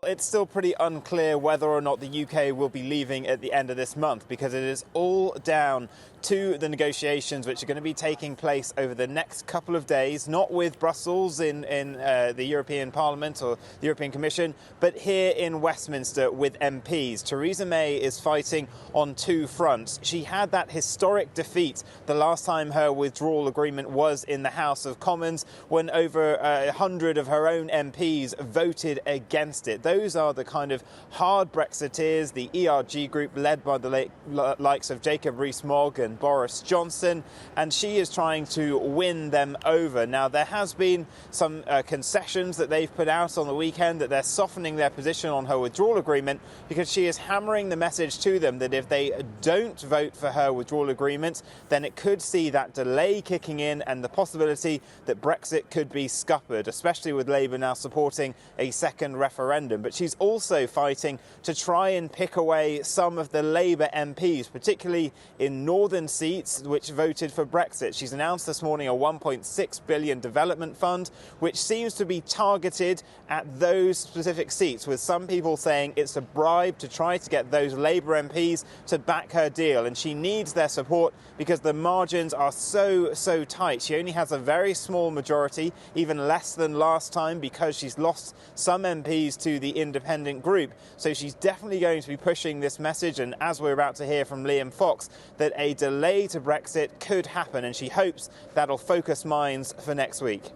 it's still pretty unclear whether or not the UK will be leaving at the end of this month, because it is all down to the negotiations which are going to be taking place over the next couple of days, not with Brussels in the European Parliament or the European Commission, but here in Westminster with MPs. Theresa May is fighting on two fronts. She had that historic defeat the last time her withdrawal agreement was in the House of Commons, when over 100 of her own MPs voted against it. Those are the kind of hard Brexiteers, the ERG group led by the likes of Jacob Rees-Mogg and Boris Johnson, and she is trying to win them over. Now, there has been some concessions that they've put out on the weekend, that they're softening their position on her withdrawal agreement, because she is hammering the message to them that if they don't vote for her withdrawal agreement, then it could see that delay kicking in and the possibility that Brexit could be scuppered, especially with Labour now supporting a second referendum. But she's also fighting to try and pick away some of the Labour MPs, particularly in northern seats which voted for Brexit. She's announced this morning a £1.6 billion development fund, which seems to be targeted at those specific seats, with some people saying it's a bribe to try to get those Labour MPs to back her deal. And she needs their support because the margins are so tight. She only has a very small majority, even less than last time, because she's lost some MPs to the independent group. So she's definitely going to be pushing this message, and as we're about to hear from Liam Fox, that a delay to Brexit could happen, and she hopes that'll focus minds for next week.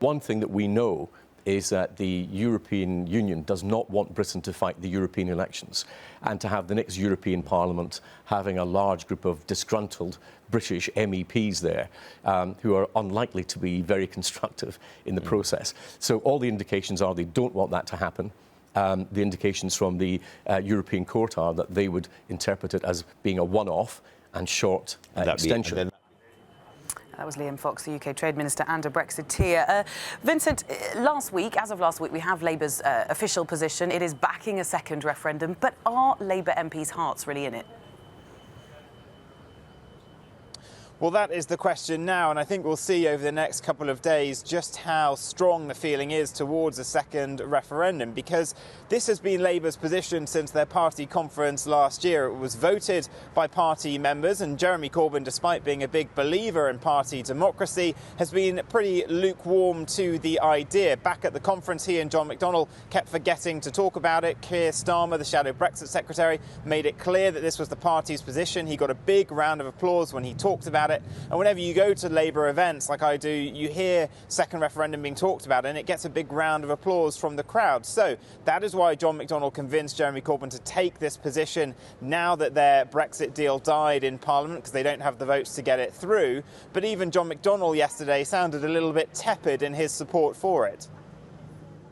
One thing that we know is that the European Union does not want Britain to fight the European elections, and to have the next European Parliament having a large group of disgruntled British MEPs there who are unlikely to be very constructive in the process. So all the indications are they don't want that to happen. The indications from the European Court are that they would interpret it as being a one-off and short extension. That was Liam Fox, the UK Trade Minister and a Brexiteer. Vincent, as of last week, we have Labour's official position. It is backing a second referendum, but are Labour MPs' hearts really in it? Well, that is the question now, and I think we'll see over the next couple of days just how strong the feeling is towards a second referendum, because this has been Labour's position since their party conference last year. It was voted by party members, and Jeremy Corbyn, despite being a big believer in party democracy, has been pretty lukewarm to the idea. Back at the conference, he and John McDonnell kept forgetting to talk about it. Keir Starmer, the shadow Brexit secretary, made it clear that this was the party's position. He got a big round of applause when he talked about it. And whenever you go to Labour events like I do, you hear second referendum being talked about, and it gets a big round of applause from the crowd. So that is why John McDonnell convinced Jeremy Corbyn to take this position now that their Brexit deal died in Parliament, because they don't have the votes to get it through. But even John McDonnell yesterday sounded a little bit tepid in his support for it.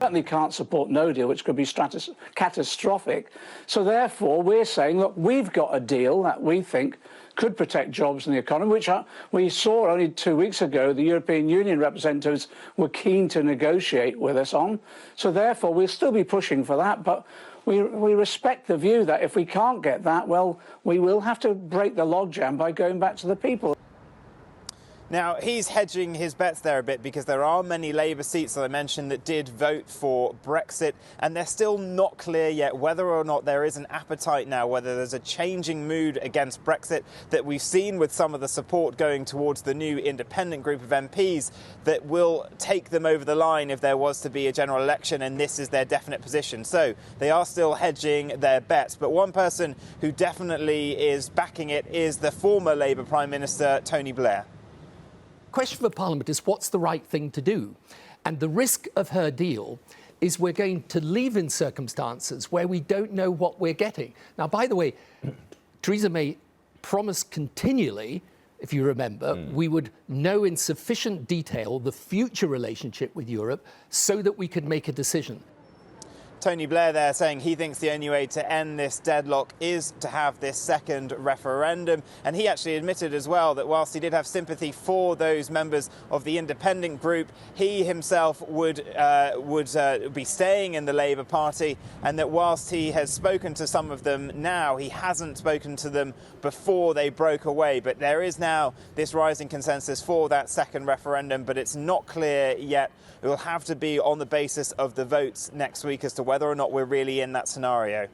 Certainly can't support no deal, which could be catastrophic. So therefore, we're saying, look, we've got a deal that we think could protect jobs in the economy, which we saw only 2 weeks ago the European Union representatives were keen to negotiate with us on. So therefore, we'll still be pushing for that, but we respect the view that if we can't get that, well, we will have to break the logjam by going back to the people. Now, he's hedging his bets there a bit, because there are many Labour seats that I mentioned that did vote for Brexit, and they're still not clear yet whether or not there is an appetite now, whether there's a changing mood against Brexit that we've seen with some of the support going towards the new independent group of MPs that will take them over the line if there was to be a general election, and this is their definite position. So they are still hedging their bets. But one person who definitely is backing it is the former Labour Prime Minister, Tony Blair. Question for Parliament is what's the right thing to do? And the risk of her deal is we're going to leave in circumstances where we don't know what we're getting. Now, by the way, Theresa May promised continually, if you remember, we would know in sufficient detail the future relationship with Europe so that we could make a decision. Tony Blair there saying he thinks the only way to end this deadlock is to have this second referendum. And he actually admitted as well that whilst he did have sympathy for those members of the independent group, he himself would be staying in the Labour Party, and that whilst he has spoken to some of them now, he hasn't spoken to them before they broke away. But there is now this rising consensus for that second referendum, but it's not clear yet. It will have to be on the basis of the votes next week as to whether or not we're really in that scenario.